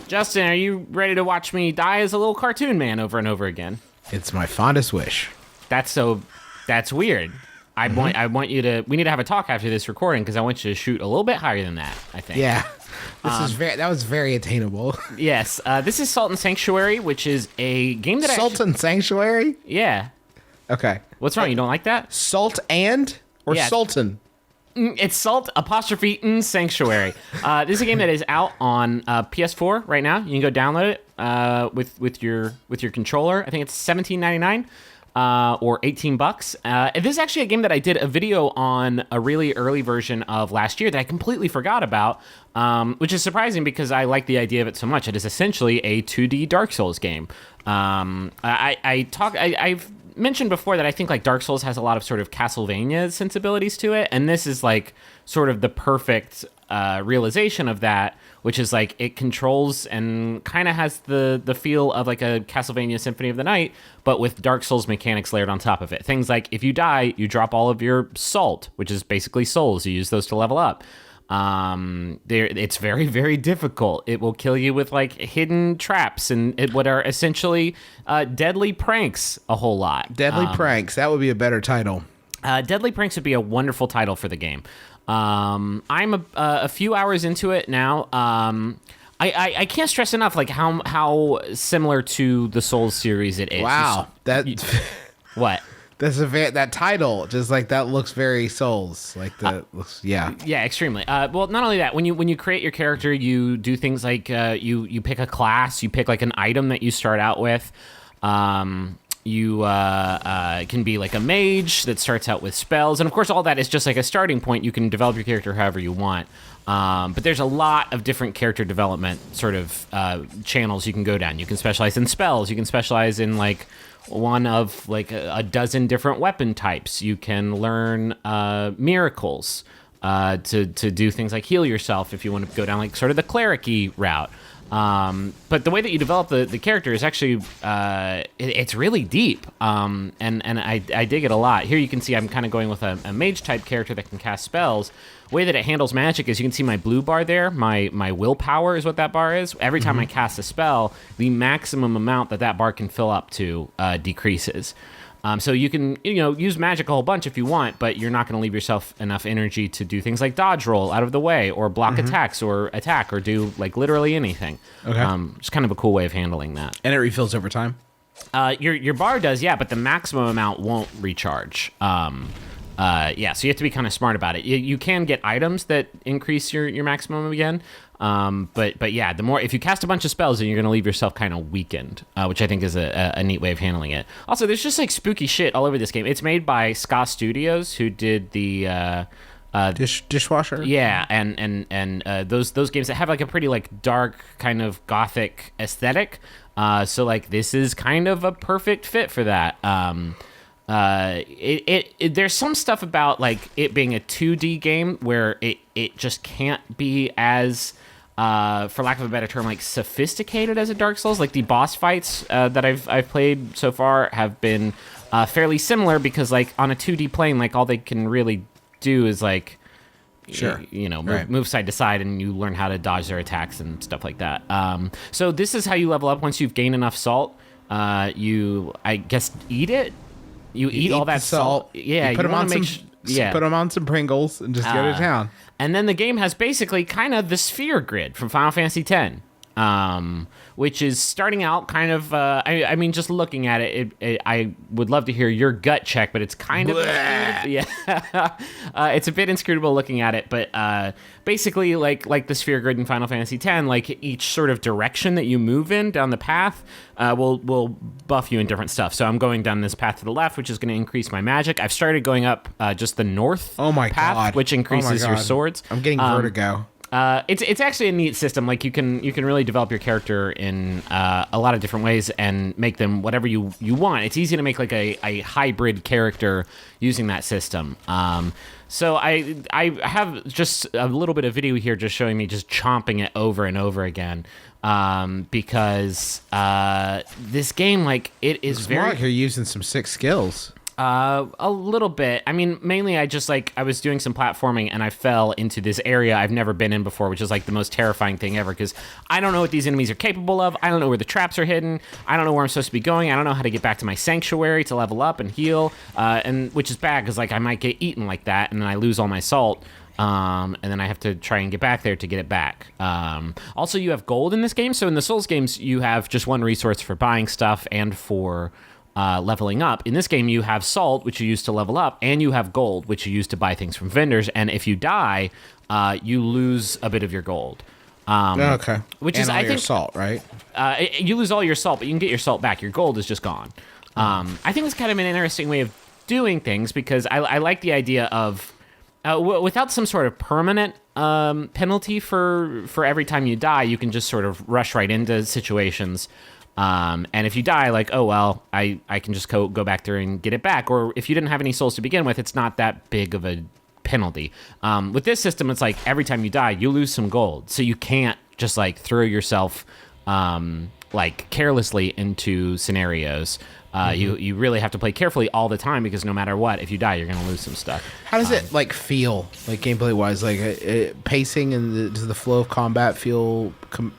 Justin, are you ready to watch me die as a little cartoon man over and over again? It's my fondest wish. That's weird. I want you to. We need to have a talk after this recording because I want you to shoot a little bit higher than that. I think. Yeah, that was very attainable. Yes, this is Salt and Sanctuary, which is a game that Salt and Sanctuary. Yeah. Okay. What's wrong? You don't like that? Salt and or Yeah. Sultan? It's Salt _ Sanctuary. This is a game that is out on PS4 right now. You can go download it with your controller. I think it's $17.99 or $18. This is actually a game that I did a video on a really early version of last year that I completely forgot about, which is surprising because I like the idea of it so much. It is essentially a 2D Dark Souls game. I've mentioned before that I think like Dark Souls has a lot of sort of Castlevania sensibilities to it, and this is like sort of the perfect realization of that, which is like it controls and kind of has the feel of like a Castlevania Symphony of the Night, but with Dark Souls mechanics layered on top of it. Things like if you die, you drop all of your salt, which is basically souls. You use those to level up. It's very, very difficult. It will kill you with like hidden traps and what are essentially deadly pranks a whole lot. Deadly Pranks. That would be a better title. Deadly Pranks would be a wonderful title for the game. I'm a few hours into it now. I can't stress enough like how similar to the Souls series it is. Wow, What? That title just like that looks very Souls like yeah extremely. Well, not only that, when you create your character, you do things like you pick a class, you pick like an item that you start out with. You can be like a mage that starts out with spells, and of course all that is just like a starting point. You can develop your character however you want, but there's a lot of different character development sort of channels you can go down. You can specialize in spells, you can specialize in like one of like a dozen different weapon types. You can learn miracles to do things like heal yourself if you want to go down like sort of the cleric-y route. But the way that you develop the character is actually it's really deep, and I dig it a lot. Here you can see I'm kind of going with a mage type character that can cast spells. The way that it handles magic is you can see my blue bar there. My willpower is what that bar is. Every time I cast a spell, the maximum amount that bar can fill up to decreases. So you can use magic a whole bunch if you want, but you're not going to leave yourself enough energy to do things like dodge roll out of the way or block attacks or attack or do like literally anything. Okay. It's kind of a cool way of handling that. And it refills over time. Your bar does, yeah, but the maximum amount won't recharge. So you have to be kind of smart about it. You can get items that increase your maximum again. But yeah, if you cast a bunch of spells, then you're going to leave yourself kind of weakened, which I think is a neat way of handling it. Also, there's just like spooky shit all over this game. It's made by Ska Studios, who did the Dishwasher. Yeah, and those games that have like a pretty like dark kind of gothic aesthetic. So like this is kind of a perfect fit for that. There's some stuff about like it being a 2D game where it just can't be as for lack of a better term like sophisticated as a Dark Souls. Like the boss fights that I've played so far have been fairly similar because like on a 2D plane like all they can really do is like move side to side, and you learn how to dodge their attacks and stuff like that. So this is how you level up once you've gained enough salt. You I guess eat it. You eat all that salt. Yeah, you put them on some Pringles and just go to town. And then the game has basically kind of the sphere grid from Final Fantasy X, which is starting out kind of. I mean, just looking at it, I would love to hear your gut check, but it's kind of it's a bit inscrutable looking at it. But basically, like the sphere grid in Final Fantasy X, like each sort of direction that you move in down the path will buff you in different stuff. So I'm going down this path to the left, which is going to increase my magic. I've started going up just the north path, which increases your swords. I'm getting vertigo. It's actually a neat system. Like you can really develop your character in a lot of different ways and make them whatever you want. It's easy to make like a hybrid character using that system. So I have just a little bit of video here just showing me just chomping it over and over again because this game like it is it's very more like you're using some sick skills. A little bit. I mean, mainly I was doing some platforming and I fell into this area I've never been in before, which is like the most terrifying thing ever because I don't know what these enemies are capable of. I don't know where the traps are hidden. I don't know where I'm supposed to be going. I don't know how to get back to my sanctuary to level up and heal, and which is bad because like I might get eaten like that and then I lose all my salt. And then I have to try and get back there to get it back. Also, you have gold in this game. So in the Souls games, you have just one resource for buying stuff and for leveling up. In this game, you have salt, which you use to level up, and you have gold, which you use to buy things from vendors. And if you die, you lose a bit of your gold. Okay. Which and is, all I your think, salt, right? You lose all your salt, but you can get your salt back. Your gold is just gone. I think it's kind of an interesting way of doing things because I like the idea of without some sort of permanent penalty for every time you die, you can just sort of rush right into situations. And if you die, like, oh, well, I can just go back there and get it back. Or if you didn't have any souls to begin with, it's not that big of a penalty. With this system, it's like every time you die, you lose some gold. So you can't just like throw yourself like carelessly into scenarios. You really have to play carefully all the time because no matter what, if you die, you're going to lose some stuff. How does it like feel, like gameplay wise, like pacing and does the flow of combat feel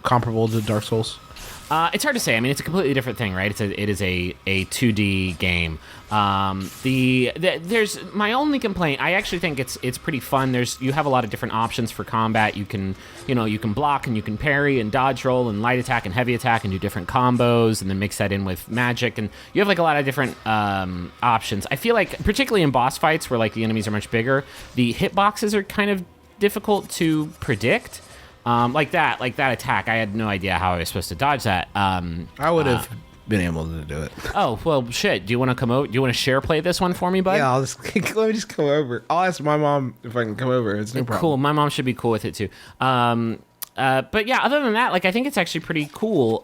comparable to Dark Souls? It's hard to say. I mean, it's a completely different thing, right? It is a 2D game. There's my only complaint. I actually think it's pretty fun. You have a lot of different options for combat. You can block and you can parry and dodge roll and light attack and heavy attack and do different combos and then mix that in with magic, and you have like a lot of different options. I feel like particularly in boss fights where like the enemies are much bigger, the hitboxes are kind of difficult to predict. Like that attack, I had no idea how I was supposed to dodge that. I would have been able to do it. Oh, well, shit. Do you want to come over? Do you want to share play this one for me, bud? Yeah, let me just come over. I'll ask my mom if I can come over. It's no problem. Cool. My mom should be cool with it, too. But yeah, other than that, like I think it's actually pretty cool.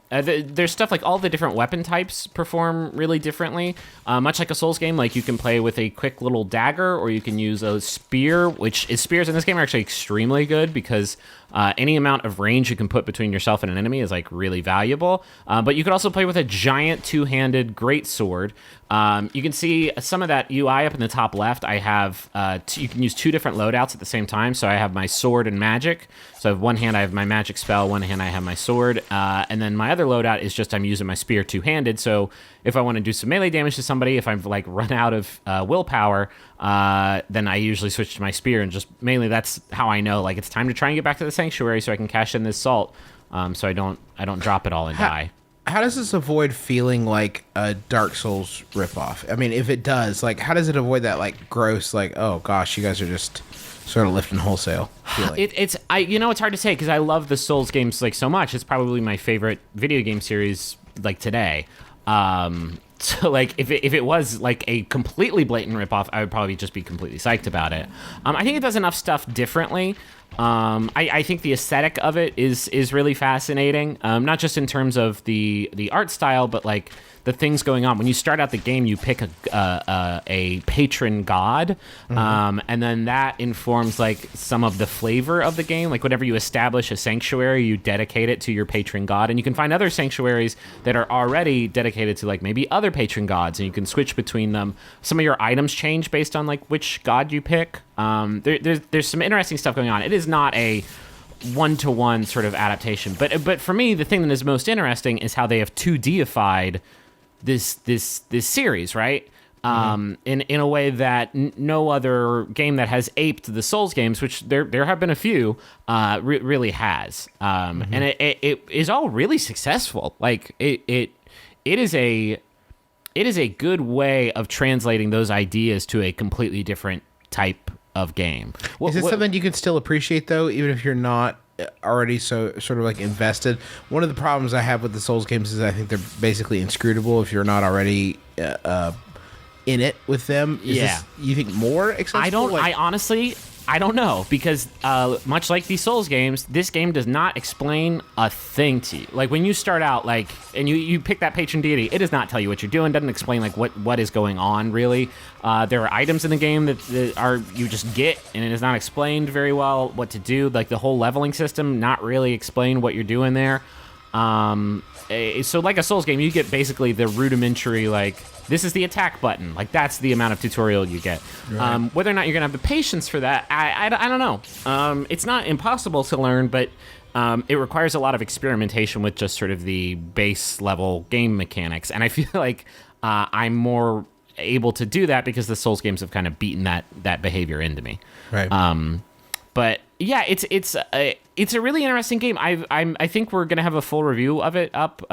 There's stuff like all the different weapon types perform really differently. Much like a Souls game, like you can play with a quick little dagger, or you can use a spear. Spears in this game are actually extremely good because any amount of range you can put between yourself and an enemy is like really valuable. But you could also play with a giant two-handed greatsword. You can see some of that UI up in the top left. I have you can use two different loadouts at the same time. So I have my sword and magic. So I have one hand I have my magic spell, one hand I have my sword, and then my other loadout is just I'm using my spear two-handed. So if I want to do some melee damage to somebody, if I've like run out of willpower, then I usually switch to my spear, and just mainly that's how I know like it's time to try and get back to the sanctuary so I can cash in this salt, so I don't drop it all and die. How does this avoid feeling like a Dark Souls ripoff? I mean, if it does, like, how does it avoid that like gross, like, oh gosh, you guys are just sort of lifting wholesale feeling? It's hard to say because I love the Souls games like so much. It's probably my favorite video game series like today. So like if it was like a completely blatant ripoff, I would probably just be completely psyched about it. I think it does enough stuff differently. I think the aesthetic of it is really fascinating. Not just in terms of the art style, but like the things going on. When you start out the game, you pick a patron god, and then that informs like some of the flavor of the game. Like whenever you establish a sanctuary, you dedicate it to your patron god, and you can find other sanctuaries that are already dedicated to like maybe other patron gods, and you can switch between them. Some of your items change based on like which god you pick. There's some interesting stuff going on. It is not a one-to-one sort of adaptation, but for me, the thing that is most interesting is how they have 2D-ified this series, right? In a way that no other game that has aped the Souls games, which there have been a few, really has. And it is all really successful. Like it is a good way of translating those ideas to a completely different type of game. Is it something you can still appreciate though, even if you're not already so sort of like invested? One of the problems I have with the Souls games is I think they're basically inscrutable if you're not already in it with them. Is this, you think, more accessible? I don't know, because much like these Souls games, this game does not explain a thing to you. Like when you start out, like, and you pick that patron deity, it does not tell you what you're doing. Doesn't explain like what is going on really. There are items in the game that are you just get, and it is not explained very well what to do. Like the whole leveling system, not really explained what you're doing there. So like a Souls game, you get basically the rudimentary, like, this is the attack button. Like, that's the amount of tutorial you get. Right. Whether or not you're going to have the patience for that, I don't know. It's not impossible to learn, but it requires a lot of experimentation with just sort of the base level game mechanics. And I feel like I'm more able to do that because the Souls games have kind of beaten that behavior into me. Right. But yeah, it's a really interesting game. I think we're gonna have a full review of it up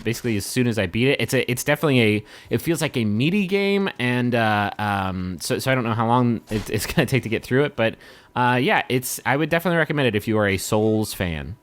basically as soon as I beat it. It's definitely it feels like a meaty game, and so I don't know how long it's gonna take to get through it, but yeah, I would definitely recommend it if you are a Souls fan.